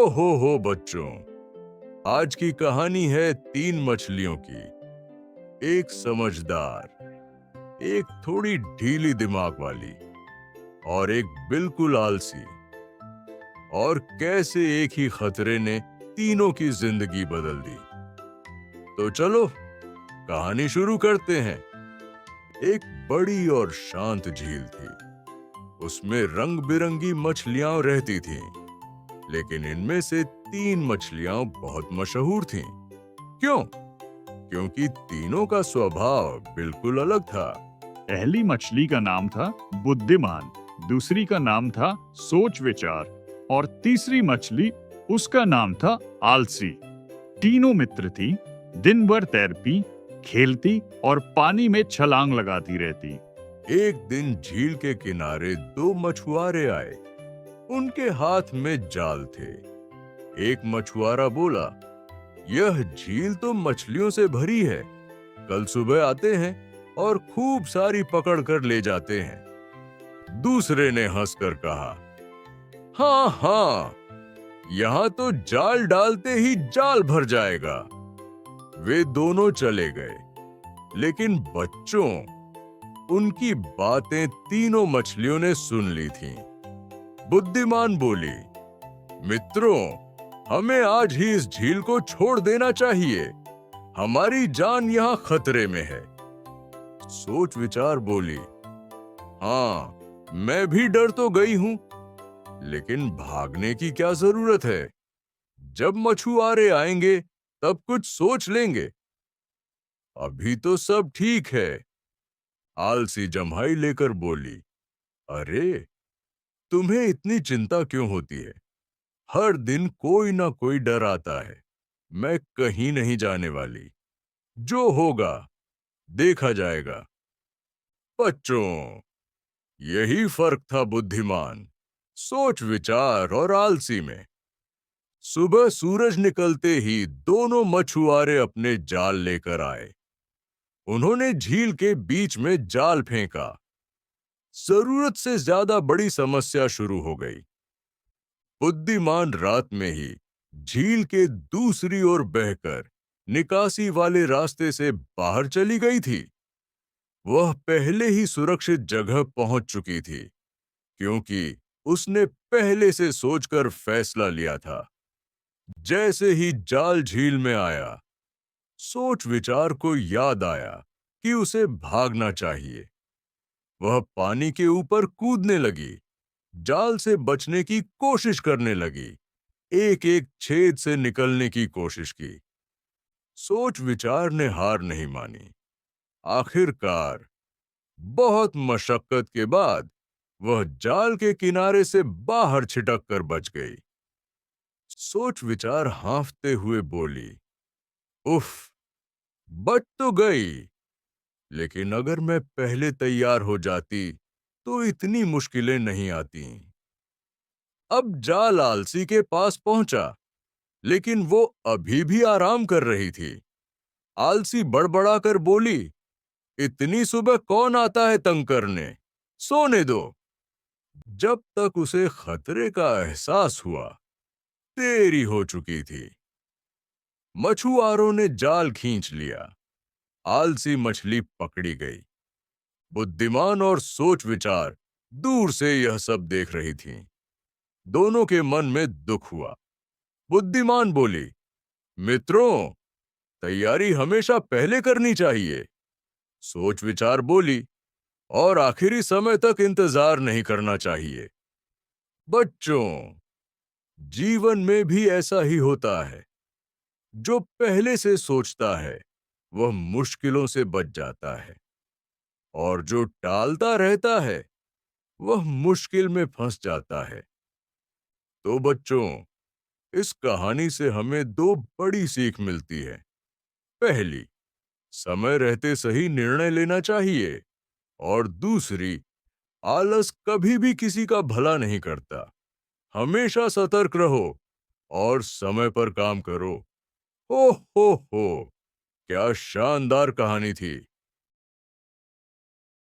हो बच्चों, आज की कहानी है तीन मछलियों की। एक समझदार, एक थोड़ी ढीली दिमाग वाली और एक बिल्कुल आलसी। और कैसे एक ही खतरे ने तीनों की जिंदगी बदल दी। तो चलो कहानी शुरू करते हैं। एक बड़ी और शांत झील थी। उसमें रंग बिरंगी मछलियां रहती थीं, लेकिन इनमें से तीन मछलियां बहुत मशहूर थीं। क्यों? क्योंकि तीनों का स्वभाव बिल्कुल अलग था। पहली मछली का नाम था बुद्धिमान, दूसरी का नाम था सोच विचार और तीसरी मछली उसका नाम था आलसी। तीनों मित्र थी, दिन भर तैरती, खेलती और पानी में छलांग लगाती रहती। एक दिन झील के किनारे दो मछुआरे आए। उनके हाथ में जाल थे। एक मछुआरा बोला, यह झील तो मछलियों से भरी है। कल सुबह आते हैं और खूब सारी पकड़ कर ले जाते हैं। दूसरे ने हंसकर कहा, हाँ हाँ, यहाँ तो जाल डालते ही जाल भर जाएगा। वे दोनों चले गए, लेकिन बच्चों, उनकी बातें तीनों मछलियों ने सुन ली थीं। बुद्धिमान बोली, मित्रों, हमें आज ही इस झील को छोड़ देना चाहिए। हमारी जान यहाँ खतरे में है। सोच विचार बोली, हाँ, मैं भी डर तो गई हूं, लेकिन भागने की क्या जरूरत है? जब मछुआरे आएंगे तब कुछ सोच लेंगे। अभी तो सब ठीक है। आलसी जम्हाई लेकर बोली, अरे, तुम्हें इतनी चिंता क्यों होती है? हर दिन कोई ना कोई डर आता है। मैं कहीं नहीं जाने वाली। जो होगा देखा जाएगा। बच्चों, यही फर्क था बुद्धिमान, सोच विचार और आलसी में। सुबह सूरज निकलते ही दोनों मछुआरे अपने जाल लेकर आए। उन्होंने झील के बीच में जाल फेंका। जरूरत से ज्यादा बड़ी समस्या शुरू हो गई। बुद्धिमान रात में ही झील के दूसरी ओर बहकर निकासी वाले रास्ते से बाहर चली गई थी। वह पहले ही सुरक्षित जगह पहुंच चुकी थी, क्योंकि उसने पहले से सोचकर फैसला लिया था। जैसे ही जाल झील में आया, सोच विचार को याद आया कि उसे भागना चाहिए। वह पानी के ऊपर कूदने लगी, जाल से बचने की कोशिश करने लगी, एक एक छेद से निकलने की कोशिश की। सोच विचार ने हार नहीं मानी। आखिरकार बहुत मशक्कत के बाद वह जाल के किनारे से बाहर छिटक कर बच गई। सोच विचार हांफते हुए बोली, उफ, बच तो गई, लेकिन अगर मैं पहले तैयार हो जाती तो इतनी मुश्किलें नहीं आती। अब जाल आलसी के पास पहुंचा, लेकिन वो अभी भी आराम कर रही थी। आलसी बड़बड़ाकर बोली, इतनी सुबह कौन आता है तंग करने? सोने दो। जब तक उसे खतरे का एहसास हुआ, देरी हो चुकी थी। मछुआरों ने जाल खींच लिया। आलसी मछली पकड़ी गई। बुद्धिमान और सोच विचार दूर से यह सब देख रही थीं। दोनों के मन में दुख हुआ। बुद्धिमान बोली, मित्रों, तैयारी हमेशा पहले करनी चाहिए। सोच विचार बोली, और आखिरी समय तक इंतजार नहीं करना चाहिए। बच्चों, जीवन में भी ऐसा ही होता है। जो पहले से सोचता है वह मुश्किलों से बच जाता है, और जो टालता रहता है वह मुश्किल में फंस जाता है। तो बच्चों, इस कहानी से हमें दो बड़ी सीख मिलती है। पहली, समय रहते सही निर्णय लेना चाहिए, और दूसरी, आलस कभी भी किसी का भला नहीं करता। हमेशा सतर्क रहो और समय पर काम करो। हो, क्या शानदार कहानी थी।